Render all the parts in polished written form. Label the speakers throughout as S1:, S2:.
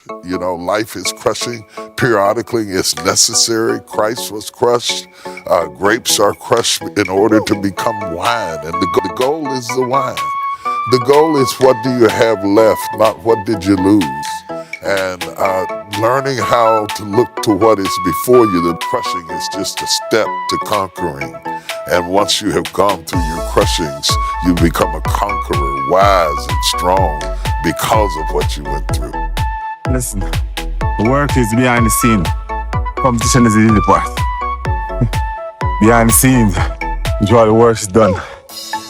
S1: You know, life is crushing. Periodically, it's necessary. Christ was crushed. Grapes are crushed in order to become wine. And the goal is the wine. The goal is what do you have left, not what did you lose. And learning how to look to what is before you, the crushing is just a step to conquering. And once you have gone through your crushings, you become a conqueror, wise and strong because of what you went through.
S2: Listen, the work is behind the scene. Competition is the easy part. Behind the scenes is where the work is done.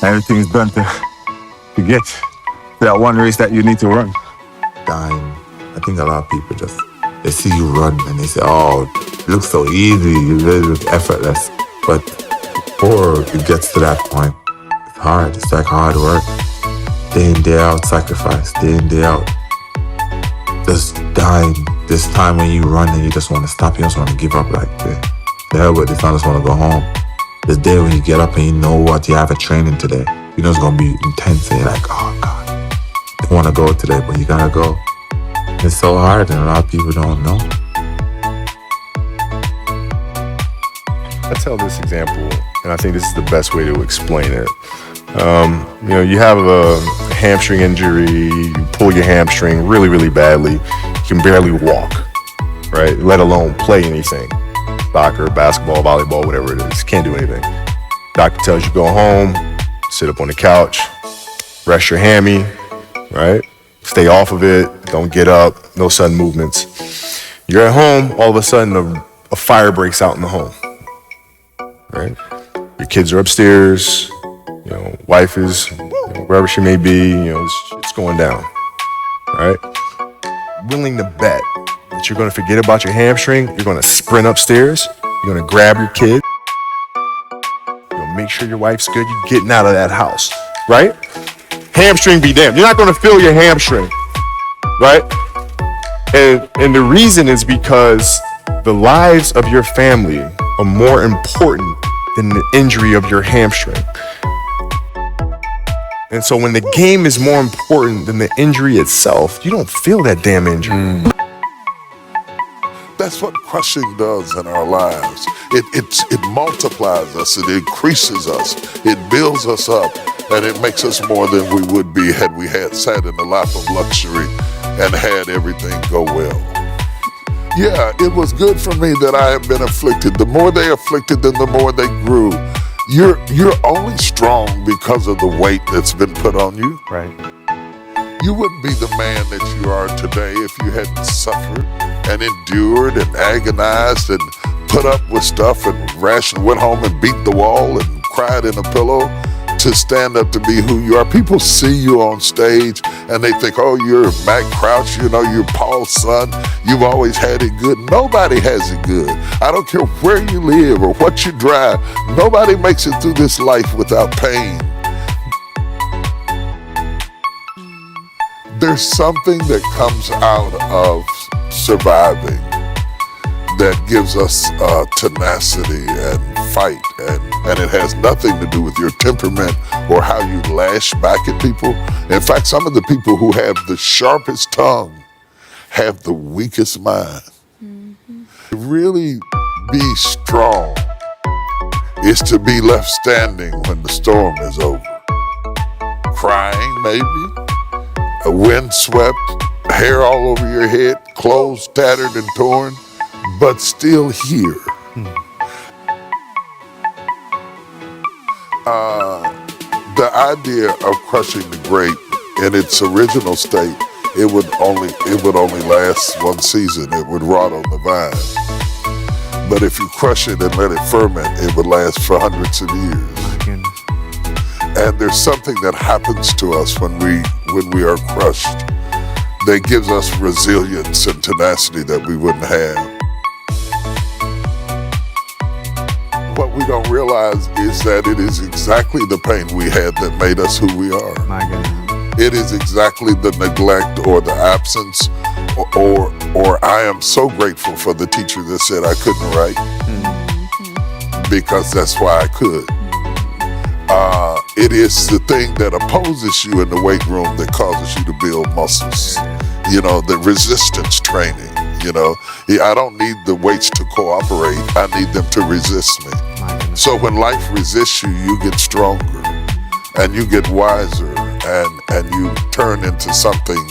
S2: Everything is done to get to that one race that you need to run.
S3: Time. I think a lot of people just, they see you run and they say, oh, it looks so easy, it looks effortless. But before it gets to that point, it's hard. It's like hard work. Day in, day out, sacrifice. Day in, day out. Just dying. This time when you run and you just want to stop, you just want to give up, like, the hell with this, I just want to go home. This day when you get up and you know what, you have a training today. You know it's going to be intense and you're like, oh God, I don't want to go today, but you got to go. It's so hard and a lot of people don't know.
S4: I tell this example, and I think this is the best way to explain it. You have a hamstring injury, you pull your hamstring really, really badly, you can barely walk, right? Let alone play anything. Soccer, basketball, volleyball, whatever it is, can't do anything. Doctor tells you go home, sit up on the couch, rest your hammy, right? Stay off of it, don't get up, no sudden movements. You're at home, all of a sudden a fire breaks out in the home, right? Your kids are upstairs, wife is wherever she may be, it's going down, right? Willing to bet that you're gonna forget about your hamstring, you're gonna sprint upstairs, you're gonna grab your kid, you're gonna make sure your wife's good, you're getting out of that house, right? Hamstring be damned. You're not gonna feel your hamstring, right? And the reason is because the lives of your family are more important than the injury of your hamstring. And so when the game is more important than the injury itself, you don't feel that damn injury.
S1: That's what crushing does in our lives. It multiplies us, it increases us, it builds us up, and it makes us more than we would be had we had sat in the lap of luxury and had everything go well. Yeah, it was good for me that I have been afflicted. The more they afflicted them, the more they grew. You're only strong because of the weight that's been put on you.
S4: Right.
S1: You wouldn't be the man that you are today if you hadn't suffered and endured and agonized and put up with stuff and went home and beat the wall and cried in a pillow to stand up to be who you are. People see you on stage and they think, oh, you're Mac Crouch, you're Paul's son, you've always had it good. Nobody has it good. I don't care where you live or what you drive. Nobody makes it through this life without pain. There's something that comes out of surviving that gives us tenacity and fight, and it has nothing to do with your temperament or how you lash back at people. In fact, some of the people who have the sharpest tongue have the weakest mind. To really be strong is to be left standing when the storm is over. Crying, maybe, a windswept, hair all over your head, clothes tattered and torn, but still here. The idea of crushing the grape in its original state, it would only last one season. It would rot on the vine. But if you crush it and let it ferment, it would last for hundreds of years. And there's something that happens to us when we are crushed that gives us resilience and tenacity that we wouldn't have. What we don't realize is that it is exactly the pain we had that made us who we are.
S2: My goodness.
S1: It is exactly the neglect or the absence or I am so grateful for the teacher that said I couldn't write because that's why I could. It is the thing that opposes you in the weight room that causes you to build muscles. the resistance training. I don't need the weights to cooperate. I need them to resist me. So when life resists you, you get stronger and you get wiser and you turn into something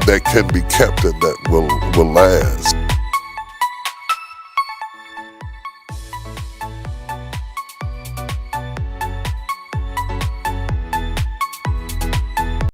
S1: that can be kept and that will last.